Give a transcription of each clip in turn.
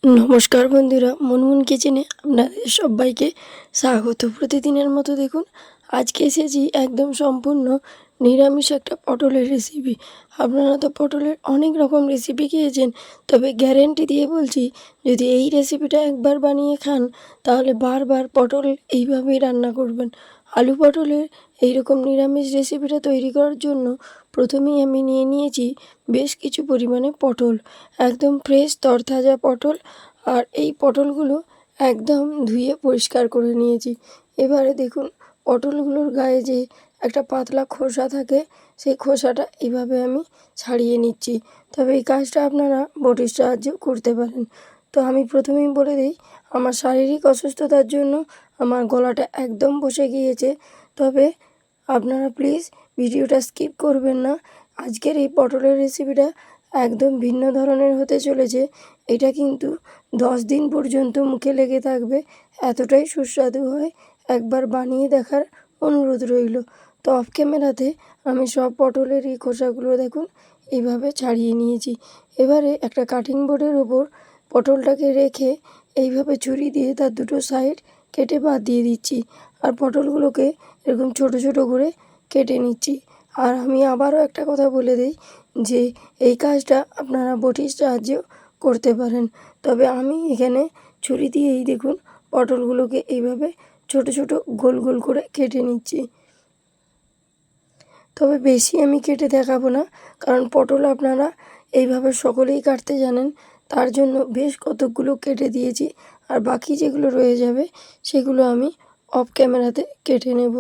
নমস্কার বন্ধুরা, মুনমুন কিচেনে আপনাদের সবাইকে স্বাগত। প্রতিদিনের মতো দেখুন আজকে এসেছি একদম সম্পূর্ণ নিরামিষ একটা পটলের রেসিপি। আপনারা তো পটলের অনেক রকম রেসিপি খেয়েছেন, তবে গ্যারেন্টি দিয়ে বলছি যদি এই রেসিপিটা একবার বানিয়ে খান তাহলে বারবার পটল এইভাবেই রান্না করবেন। আলু পটলের এইরকম নিরামিষ রেসিপিটা তৈরি করার জন্য প্রথমেই আমি নিয়ে নিয়েছি বেশ কিছু পরিমাণে পটল, একদম ফ্রেশ তরতাজা পটল। আর এই পটলগুলো একদম ধুয়ে পরিষ্কার করে নিয়েছি। এবারে দেখুন পটলগুলোর গায়ে যে একটা পাতলা খোসা থাকে সেই খোসাটা এইভাবে আমি ছাড়িয়ে নিচ্ছি। তবে এই কাজটা আপনারা বটির সাহায্যেও করতে পারেন। তো আমি প্রথমেই বলে দিই, আমার শারীরিক অসুস্থতার জন্য আমার গলাটা একদম বসে গিয়েছে, তবে আপনারা প্লিজ ভিডিওটা স্কিপ করবেন না। আজকের এই পটলের রেসিপিটা একদম ভিন্ন ধরনের হতে চলেছে। এটা কিন্তু 10 দিন পর্যন্ত মুখে লেগে থাকবে, এতটাই সুস্বাদু হয়। একবার বানিয়ে দেখার অনুরোধ রইল। তো অফ ক্যামেরাতে আমি সব পটলের এই খোসাগুলো দেখুন এইভাবে ছাড়িয়ে নিয়েছি। এবারে একটা কাটিং বোর্ডের ওপর পটলটাকে রেখে এইভাবে ছুরি দিয়ে তার দুটো সাইড কেটে বাদ দিয়ে দিচ্ছি। আর পটলগুলোকে এরকম ছোট ছোট করে কেটে নিচ্ছি। আর আমি আবারও একটা কথা বলে দিই যে এই কাজটা আপনারা বটির সাহায্যেও করতে পারেন, তবে আমি এখানে ছুরি দিয়েই দেখুন পটলগুলোকে এইভাবে ছোট ছোট গোল গোল করে কেটে নিচ্ছি। তবে বেশি আমি কেটে দেখাবো না, কারণ পটল আপনারা এইভাবে সকলেই কাটতে জানেন, তার জন্য বেশ কতকগুলো কেটে দিয়েছি। আর বাকি যেগুলো রয়ে যাবে সেগুলো আমি অফ ক্যামেরাতে কেটে নেব।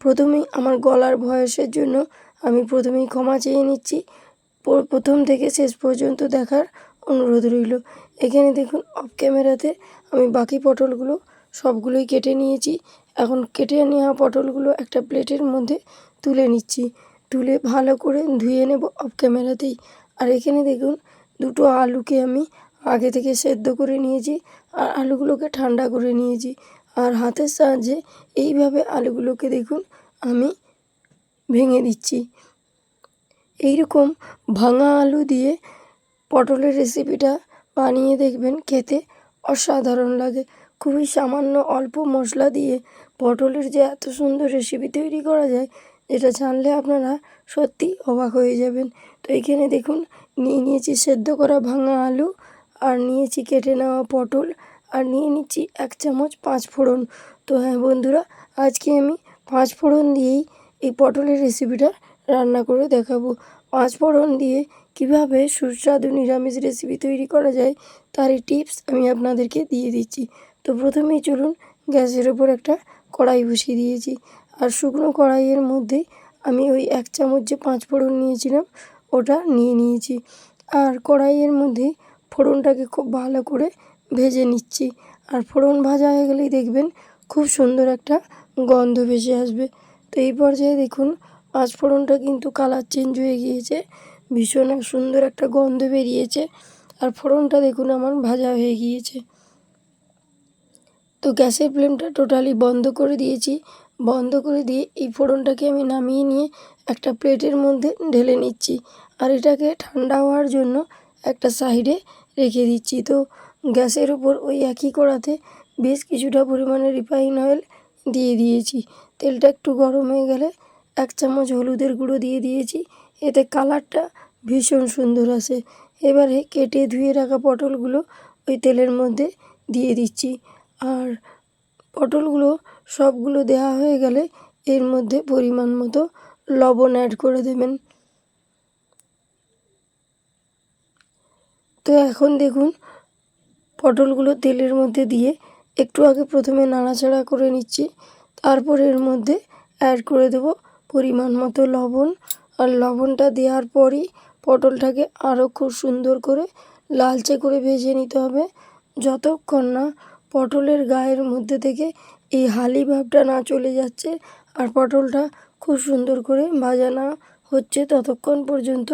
প্রথমেই আমার গলার ভয়েসের জন্য আমি প্রথমেই ক্ষমা চেয়ে নিচ্ছি। প্রথম থেকে শেষ পর্যন্ত দেখার অনুরোধ রইল। এখানে দেখুন অফ ক্যামেরাতে আমি বাকি পটলগুলো সবগুলোই কেটে নিয়েছি। এখন কেটে নেওয়া পটলগুলো একটা প্লেটের মধ্যে তুলে নিচ্ছি, তুলে ভালো করে ধুয়ে নেব অফ ক্যামেরাতেই। আর এখানে দেখুন দুটো আলুকে আমি আগে থেকে সেদ্ধ করে নিয়েছি, আর আলুগুলোকে ঠান্ডা করে নিয়েছি। আর হাতের সাহায্যে এইভাবে আলুগুলোকে দেখুন আমি ভেঙে দিচ্ছি। এইরকম ভাঙা আলু দিয়ে পটলের রেসিপিটা বানিয়ে দেখবেন, খেতে অসাধারণ লাগে। খুবই সামান্য অল্প মশলা দিয়ে পটলের যে এত সুন্দর রেসিপি তৈরি করা যায়, যেটা জানলে আপনারা সত্যি অবাক হয়ে যাবেন। তো এখানে দেখুন নিয়ে নিয়েছি সেদ্ধ করা ভাঙা আলু, আর নিয়েছি কেটে নেওয়া পটল, আর নিয়ে নিচ্ছি 1 চামচ 5 ফোড়ন। তো হ্যাঁ বন্ধুরা, আজকে আমি 5 ফোড়ন দিয়েই এই পটলের রেসিপিটা রান্না করে দেখাবো। 5 ফোড়ন দিয়ে কীভাবে সুস্বাদু নিরামিষ রেসিপি তৈরি করা যায় তারই টিপস আমি আপনাদেরকে দিয়ে দিচ্ছি। তো প্রথমেই চলুন গ্যাসের ওপর একটা কড়াই বসিয়ে দিয়েছি, আর শুকনো কড়াইয়ের মধ্যেই আমি ওই 1 চামচ যে 5 ফোড়ন নিয়েছিলাম ওটা নিয়ে নিয়েছি। আর কড়াইয়ের মধ্যেই ফোড়নটাকে খুব ভালো করে ভেজে নিচ্ছি। আর ফোড়ন ভাজা হয়ে গেলেই দেখবেন খুব সুন্দর একটা গন্ধ ভেসে আসবে। তো এই পর্যায়ে দেখুন 5 ফোড়নটা কিন্তু কালার চেঞ্জ হয়ে গিয়েছে, ভীষণ সুন্দর একটা গন্ধ বেরিয়েছে। আর ফোড়নটা দেখুন আমার ভাজা হয়ে গিয়েছে। তো গ্যাসের ফ্লেমটা টোটালি বন্ধ করে দিয়েছি। বন্ধ করে দিয়ে এই ফোড়নটাকে আমি নামিয়ে নিয়ে একটা প্লেটের মধ্যে ঢেলে নিচ্ছি। আর এটাকে ঠান্ডা হওয়ার জন্য একটা সাইডে রেখে দিচ্ছি। তো গ্যাসের উপর ওই একই কড়াতে বেশ কিছুটা পরিমাণে রিফাইন অয়েল দিয়ে দিয়েছি। তেলটা একটু গরম হয়ে গেলে 1 চামচ হলুদের গুঁড়ো দিয়ে দিয়েছি, এতে কালারটা ভীষণ সুন্দর আসে। এবারে কেটে ধুয়ে রাখা পটলগুলো ওই তেলের মধ্যে দিয়ে দিচ্ছি। আর পটলগুলো সবগুলো দেওয়া হয়ে গেলে এর মধ্যে পরিমাণ মতো লবণ অ্যাড করে দেবেন। তো এখন দেখুন পটলগুলো তেলের মধ্যে দিয়ে একটু আগে প্রথমে নাড়াচাড়া করে নিচ্ছি, তারপর এর মধ্যে অ্যাড করে দেব পরিমাণ মতো লবণ। আর লবণটা দেওয়ার পরই পটলটাকে আরও খুব সুন্দর করে লালচে করে ভেজে নিতে হবে, যতক্ষণ না পটলের গায়ের মধ্যে থেকে এই হালি ভাবটা না চলে যাচ্ছে আর পটলটা খুব সুন্দর করে ভাজা না হচ্ছে, ততক্ষণ পর্যন্ত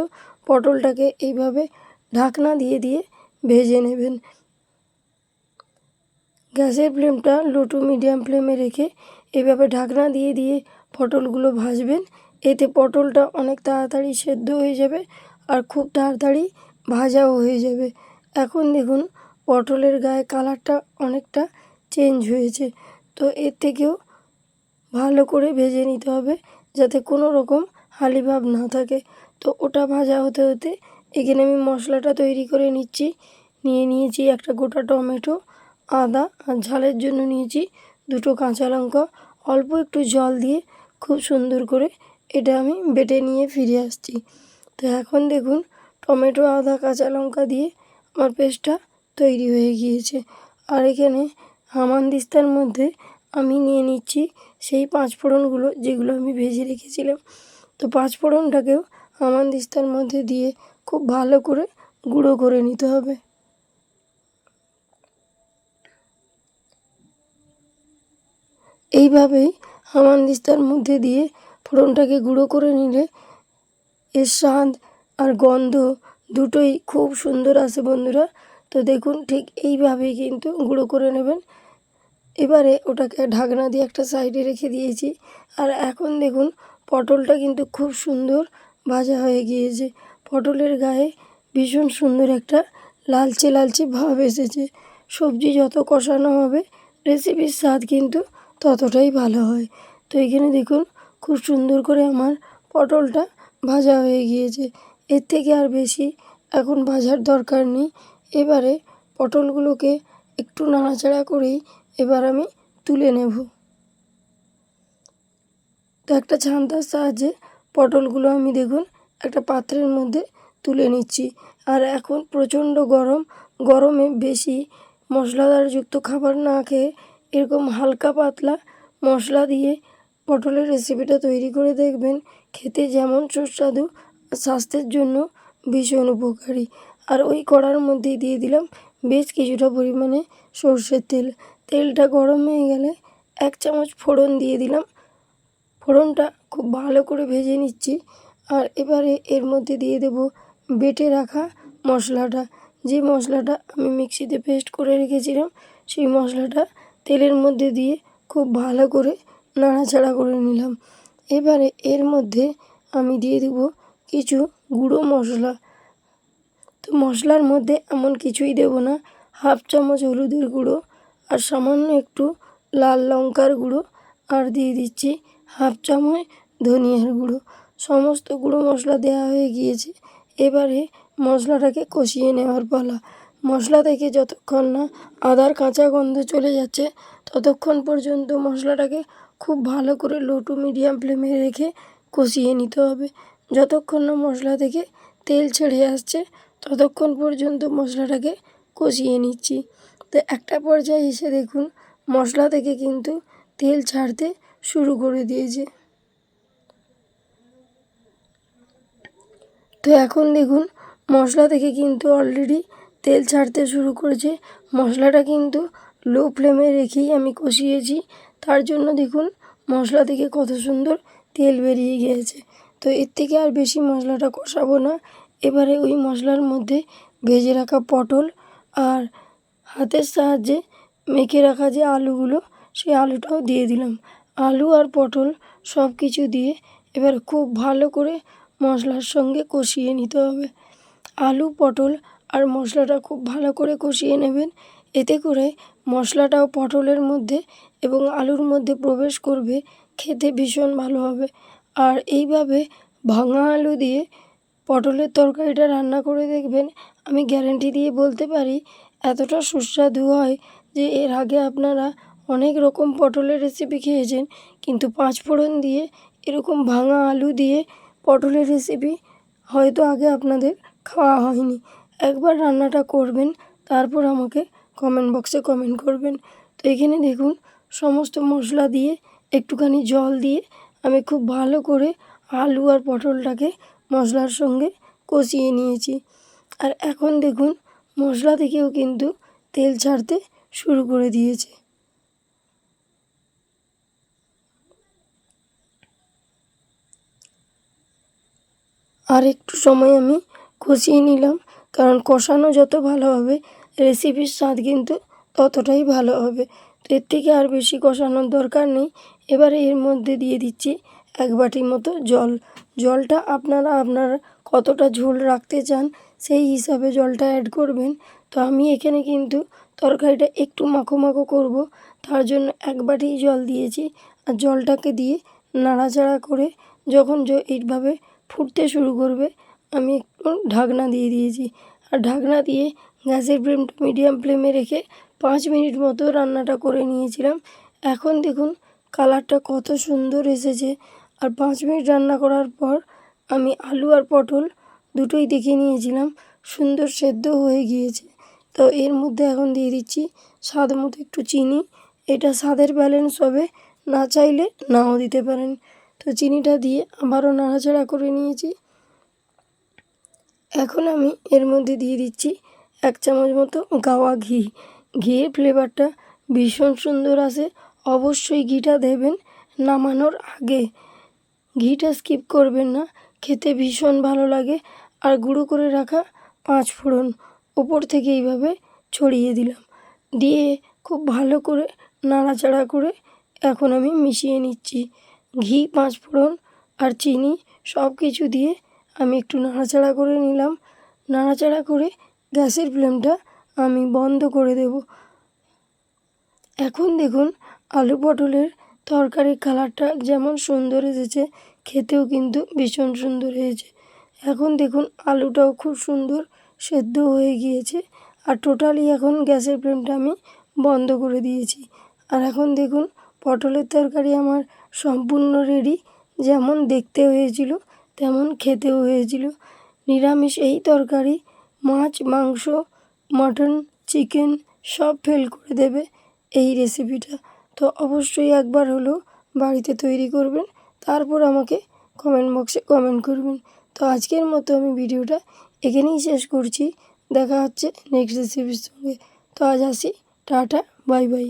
পটলটাকে এইভাবে ঢাকনা দিয়ে দিয়ে ভেজে নেবেন। গ্যাসের ফ্লেমটা লো টু মিডিয়াম ফ্লেমে রেখে এভাবে ঢাকনা দিয়ে দিয়ে পটলগুলো ভাজবেন। এতে পটলটা অনেক তাড়াতাড়ি সেদ্ধ হয়ে যাবে আর খুব তাড়াতাড়ি ভাজাও হয়ে যাবে। এখন দেখুন পটলের গায়ে কালারটা অনেকটা চেঞ্জ হয়েছে। তো এর থেকেও ভালো করে ভেজে নিতে হবে যাতে কোনো রকম হালি ভাব না থাকে। তো ওটা ভাজা হতে হতে এখানে আমি মশলাটা তৈরি করে নিয়েছি একটা গোটা টমেটো, আদা, আর ঝালের জন্য নিয়েছি 2টো কাঁচা লঙ্কা। অল্প একটু জল দিয়ে খুব সুন্দর করে এটা আমি বেটে নিয়ে ফিরে আসছি। তো এখন দেখুন টমেটো, আদা, কাঁচা লঙ্কা দিয়ে আমার পেস্টটা তৈরি হয়ে গিয়েছে। আর এখানে হামানদিস্তার মধ্যে আমি নিয়ে নিচ্ছি সেই 5 ফোড়নগুলো যেগুলো আমি ভেজে রেখেছিলাম। তো 5 ফোড়নটাকেও হামানদিস্তার মধ্যে দিয়ে খুব ভালো করে গুঁড়ো করে নিতে হবে। এইভাবেই হামানদিস্তার মধ্যে দিয়ে ফোড়নটাকে গুঁড়ো করে নিলে এর স্বাদ আর গন্ধ দুটোই খুব সুন্দর আসে বন্ধুরা। তো দেখুন ঠিক এইভাবেই কিন্তু গুঁড়ো করে নেবেন। এবারে ওটাকে ঢাকনা দিয়ে একটা সাইডে রেখে দিয়েছি। আর এখন দেখুন পটলটা কিন্তু খুব সুন্দর ভাজা হয়ে গিয়েছে। পটলের গায়ে ভীষণ সুন্দর একটা লালচে লালচে ভাব এসেছে। সবজি যত কষানো হবে রেসিপির স্বাদ কিন্তু ততটাই ভালো হয়। তো এখানে দেখুন খুব সুন্দর করে আমার পটলটা ভাজা হয়ে গিয়েছে। এর থেকে আর বেশি এখন ভাজার দরকার নেই। এবারে পটলগুলোকে একটু নাড়াচাড়া করেই এবার আমি তুলে নেব। তো একটা ছান্তার সাহায্যে পটলগুলো আমি দেখুন একটা পাত্রের মধ্যে তুলে নিচ্ছি। আর এখন প্রচণ্ড গরমে বেশি মশলাদারযুক্ত খাবার না খেয়ে এরকম হালকা পাতলা মশলা দিয়ে পটলের রেসিপিটা তৈরি করে দেখবেন। খেতে যেমন সুস্বাদু, স্বাস্থ্যের জন্য ভীষণ উপকারী। আর ওই কড়ার মধ্যেই দিয়ে দিলাম বেশ কিছুটা পরিমাণে সর্ষের তেল। তেলটা গরম হয়ে গেলে 1 চামচ ফোড়ন দিয়ে দিলাম। ফোড়নটা খুব ভালো করে ভেজে নিচ্ছি। আর এবারে এর মধ্যে দিয়ে দেব বেটে রাখা মশলাটা। যে মশলাটা আমি মিক্সিতে পেস্ট করে রেখেছিলাম সেই মশলাটা তেলের মধ্যে দিয়ে খুব ভালো করে নাড়াচাড়া করে নিলাম। এবারে এর মধ্যে আমি দিয়ে দেব কিছু গুঁড়ো মশলা। তো মশলার মধ্যে এমন কিছুই দেব না। 1/2 চামচ হলুদের গুঁড়ো, আর সামান্য একটু লাল লঙ্কার গুঁড়ো, আর দিয়ে দিচ্ছি 1/2 চামচ ধনিয়ার গুঁড়ো। সমস্ত গুঁড়ো মশলা দেওয়া হয়ে গিয়েছে। এবারে মশলাটাকে কষিয়ে নেওয়ার পালা। মশলা থেকে যতক্ষণ না আদার কাঁচা গন্ধ চলে যাচ্ছে ততক্ষণ পর্যন্ত মশলাটাকে খুব ভালো করে লো টু মিডিয়াম ফ্লেমে রেখে কষিয়ে নিতে হবে। যতক্ষণ না মশলা থেকে তেল ছেড়ে আসছে ততক্ষণ পর্যন্ত মশলাটাকে কষিয়ে নিচ্ছি। তো একটা পর্যায়ে এসে দেখুন মশলা থেকে কিন্তু তেল ছাড়তে শুরু করে দিয়েছে। তো এখন দেখুন মশলা থেকে কিন্তু অলরেডি তেল ছাড়তে শুরু করেছে। মশলাটা কিন্তু লো ফ্লেমে রেখেই আমি কষিয়েছি, তার জন্য দেখুন মশলা থেকে কত সুন্দর তেল বেরিয়ে গিয়েছে। তো এর থেকে আর বেশি মশলাটা কষাবো না। এবারে ওই মশলার মধ্যে ভেজে রাখা পটল আর হাতের সাহায্যে মেখে রাখা যে আলুগুলো সেই আলুটাও দিয়ে দিলাম। আলু আর পটল সব কিছু দিয়ে এবার খুব ভালো করে মশলার সঙ্গে কষিয়ে নিতে হবে। আলু, পটল আর মশলাটা খুব ভালো করে কষিয়ে নেবেন। এতে করে মশলাটাও পটলের মধ্যে এবং আলুর মধ্যে প্রবেশ করবে, খেতে ভীষণ ভালো হবে। আর এইভাবে ভাঙা আলু দিয়ে পটলের তরকারিটা রান্না করে দেখবেন, আমি গ্যারান্টি দিয়ে বলতে পারি এতটা সুস্বাদু হয় যে এর আগে আপনারা অনেক রকম পটলের রেসিপি খেয়েছেন, কিন্তু 5 ফোড়ন দিয়ে এরকম ভাঙা আলু দিয়ে পটলের রেসিপি হয়তো আগে আপনাদের খাওয়া হয়নি। একবার রান্নাটা করবেন, তারপর আমাকে কমেন্ট বক্সে কমেন্ট করবেন। তো এখানে দেখুন সমস্ত মশলা দিয়ে একটুখানি জল দিয়ে আমি খুব ভালো করে আলু আর পটলটাকে মশলার সঙ্গে কষিয়ে নিয়েছি। আর এখন দেখুন মশলা থেকেও কিন্তু তেল ছাড়তে শুরু করে দিয়েছে। আর একটু সময় আমি কষিয়ে নিলাম, কারণ কষানো যত ভালো হবে রেসিপির স্বাদ কিন্তু ততটাই ভালো হবে। তো এর থেকে আর বেশি কষানোর দরকার নেই। এবারে এর মধ্যে দিয়ে দিচ্ছি 1 বাটি মতো জল। জলটা আপনারা কতটা ঝোল রাখতে চান সেই হিসাবে জলটা অ্যাড করবেন। তো আমি এখানে কিন্তু তরকারিটা একটু মাখো মাখো করব, তার জন্য 1 বাটি জল দিয়েছি। আর জলটাকে দিয়ে নাড়াচাড়া করে যখন এইভাবে ফুটতে শুরু করবে আমি একটু ঢাকনা দিয়ে দিয়েছি। আর ঢাকনা দিয়ে গ্যাসের ফ্লেমটা মিডিয়াম ফ্লেমে রেখে 5 মিনিট মতো রান্নাটা করে নিয়েছিলাম। এখন দেখুন কালারটা কত সুন্দর এসেছে। আর 5 মিনিট রান্না করার পর আমি আলু আর পটল দুটোই দেখে নিয়েছিলাম, সুন্দর সেদ্ধ হয়ে গিয়েছে। তো এর মধ্যে এখন দিয়ে দিচ্ছি স্বাদ মতো একটু চিনি। এটা স্বাদের ব্যালেন্স হবে, না চাইলে নাও দিতে পারেন। তো চিনিটা দিয়ে আবারও নাড়াচাড়া করে নিয়েছি। এখন আমি এর মধ্যে দিয়ে দিচ্ছি 1 চামচ মতো গাওয়া ঘি। ঘিয়ের ফ্লেভারটা ভীষণ সুন্দর আসে, অবশ্যই ঘিটা দেবেন নামানোর আগে। ঘিটা স্কিপ করবেন না, খেতে ভীষণ ভালো লাগে। আর গুঁড়ো করে রাখা 5 ফোড়ন ওপর থেকে এইভাবে ছড়িয়ে দিলাম, দিয়ে খুব ভালো করে নাড়াচাড়া করে এখন আমি মিশিয়ে নিচ্ছি। ঘি, 5 ফোড়ন আর চিনি সব কিছু দিয়ে আমি একটু নাড়াচাড়া করে নিলাম। নাড়াচাড়া করে গ্যাসের ফ্লেমটা আমি বন্ধ করে দেব। এখন দেখুন আলু পটলের তরকারির কালারটা যেমন সুন্দর এসেছে, খেতেও কিন্তু ভীষণ সুন্দর হয়েছে। এখন দেখুন আলুটাও খুব সুন্দর সেদ্ধ হয়ে গিয়েছে। আর টোটালি এখন গ্যাসের ফ্লেমটা আমি বন্ধ করে দিয়েছি। আর এখন দেখুন পটলের তরকারি আমার সম্পূর্ণ রেডি। যেমন দেখতে হয়েছিল তেমন খেতেও হয়েছিল। নিরামিষ এই তরকারি মাছ, মাংস, মাটন, চিকেন সব ফেল করে দেবে এই রেসিপিটা। তো অবশ্যই একবার হলেও বাড়িতে তৈরি করবেন, তারপর আমাকে কমেন্ট বক্সে কমেন্ট করবেন। তো আজকের মতো আমি ভিডিওটা এখানেই শেষ করছি। দেখা হচ্ছে নেক্সট রেসিপির সঙ্গে। তো আজ আসি, টাটা, বাই বাই।